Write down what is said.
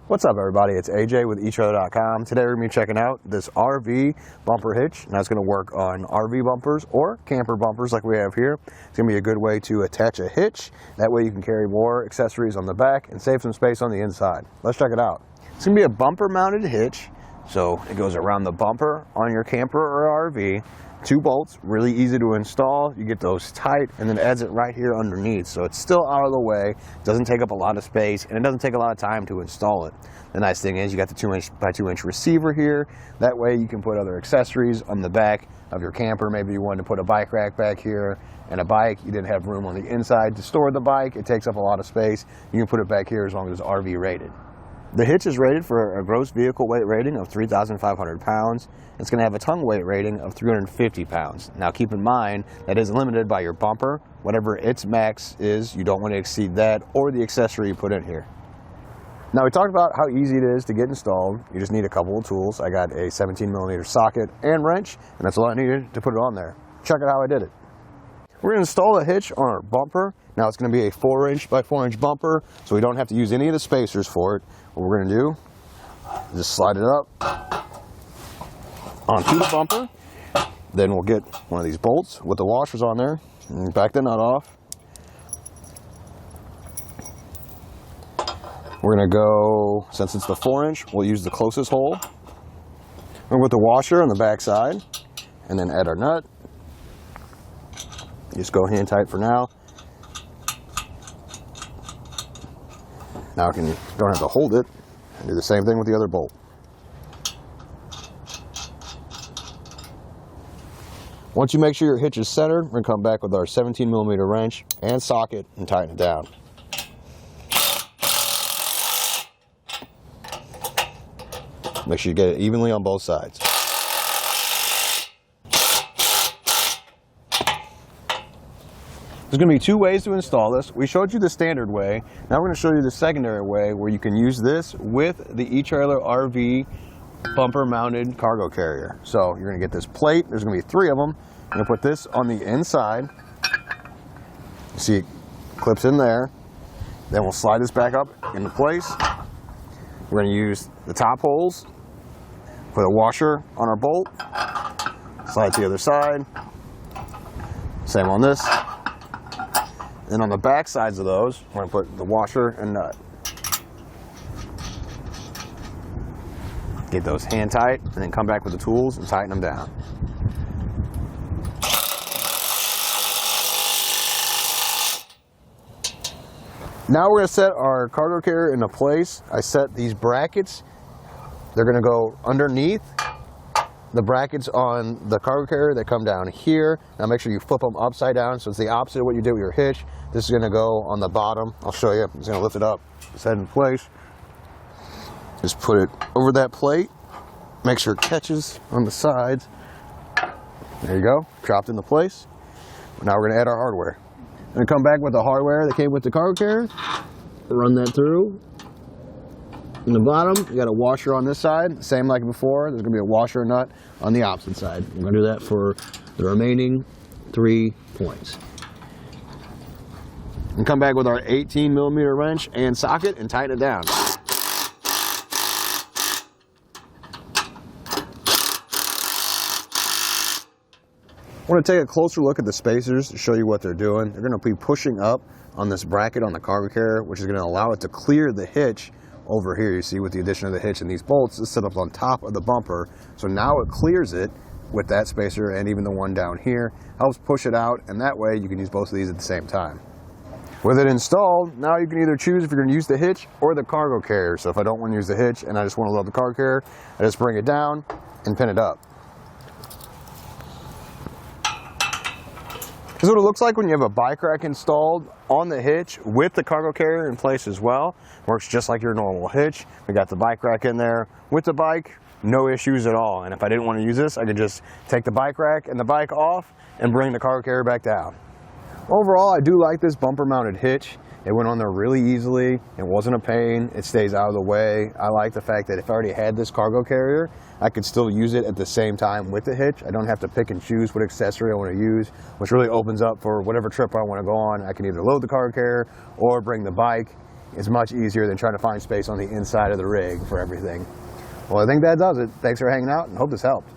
What's up, everybody? It's AJ with etrailer.com. Today we're going to be checking out this RV bumper hitch. Now it's going to work on RV bumpers or camper bumpers like we have here. It's going to be a good way to attach a hitch. That way you can carry more accessories on the back and save some space on the inside. Let's check it out. It's going to be a bumper mounted hitch. So it goes around the bumper on your camper or RV. 2 bolts, really easy to install. You get those tight, and then it adds it right here underneath. So it's still out of the way, doesn't take up a lot of space, and it doesn't take a lot of time to install it. The nice thing is you got the 2" by 2" receiver here. That way you can put other accessories on the back of your camper. Maybe you wanted to put a bike rack back here and a bike. You didn't have room on the inside to store the bike. It takes up a lot of space. You can put it back here as long as it's RV rated. The hitch is rated for a gross vehicle weight rating of 3,500 pounds. It's going to have a tongue weight rating of 350 pounds. Now keep in mind that is limited by your bumper. Whatever its max is, you don't want to exceed that or the accessory you put in here. Now we talked about how easy it is to get installed. You just need a couple of tools. I got a 17mm socket and wrench, and that's all I needed to put it on there. Check out how I did it. We're going to install a hitch on our bumper. Now it's going to be a 4" by 4" bumper, so we don't have to use any of the spacers for it. What we're going to do is just slide it up onto the bumper. Then we'll get one of these bolts with the washers on there and back the nut off. We're going to go, since it's the 4", we'll use the closest hole. We'll put the washer on the back side and then add our nut. Just go hand tight for now. Now you don't have to hold it, and do the same thing with the other bolt. Once you make sure your hitch is centered, we're going to come back with our 17mm wrench and socket and tighten it down. Make sure you get it evenly on both sides. There's going to be 2 ways to install this. We showed you the standard way. Now we're going to show you the secondary way where you can use this with the eTrailer RV bumper mounted cargo carrier. So you're going to get this plate. There's going to be 3 of them. I'm going to put this on the inside. You see it clips in there. Then we'll slide this back up into place. We're going to use the top holes. Put a washer on our bolt. Slide to the other side. Same on this. Then on the back sides of those, we're going to put the washer and nut. Get those hand tight, and then come back with the tools and tighten them down. Now we're going to set our cargo carrier into place. I set these brackets. They're going to go underneath the brackets on the cargo carrier that come down here. Now make sure you flip them upside down so it's the opposite of what you did with your hitch. This is going to go on the bottom. I'll show you. I'm just going to lift it up, set it in place. Just put it over that plate. Make sure it catches on the sides. There you go, dropped into place. Now we're going to add our hardware. I'm going to come back with the hardware that came with the cargo carrier. Run that through. In the bottom, you got a washer on this side, same like before. There's going to be a washer and nut on the opposite side. I'm going to do that for the remaining 3 points. And come back with our 18mm wrench and socket and tighten it down. I want to take a closer look at the spacers to show you what they're doing. They're going to be pushing up on this bracket on the cargo carrier, which is going to allow it to clear the hitch over here. You see with the addition of the hitch and these bolts, it's set up on top of the bumper. So now it clears it with that spacer and even the one down here. Helps push it out, and that way you can use both of these at the same time. With it installed, now you can either choose if you're going to use the hitch or the cargo carrier. So if I don't want to use the hitch and I just want to load the cargo carrier, I just bring it down and pin it up. This is what it looks like when you have a bike rack installed on the hitch with the cargo carrier in place as well. Works just like your normal hitch. We got the bike rack in there with the bike, no issues at all. And if I didn't want to use this, I could just take the bike rack and the bike off and bring the cargo carrier back down. Overall, I do like this bumper mounted hitch. It went on there really easily. It wasn't a pain. It stays out of the way. I like the fact that if I already had this cargo carrier, I could still use it at the same time with the hitch. I don't have to pick and choose what accessory I want to use, which really opens up for whatever trip I want to go on. I can either load the cargo carrier or bring the bike It's much easier than trying to find space on the inside of the rig for everything. Well, I think that does it. Thanks for hanging out and hope this helped.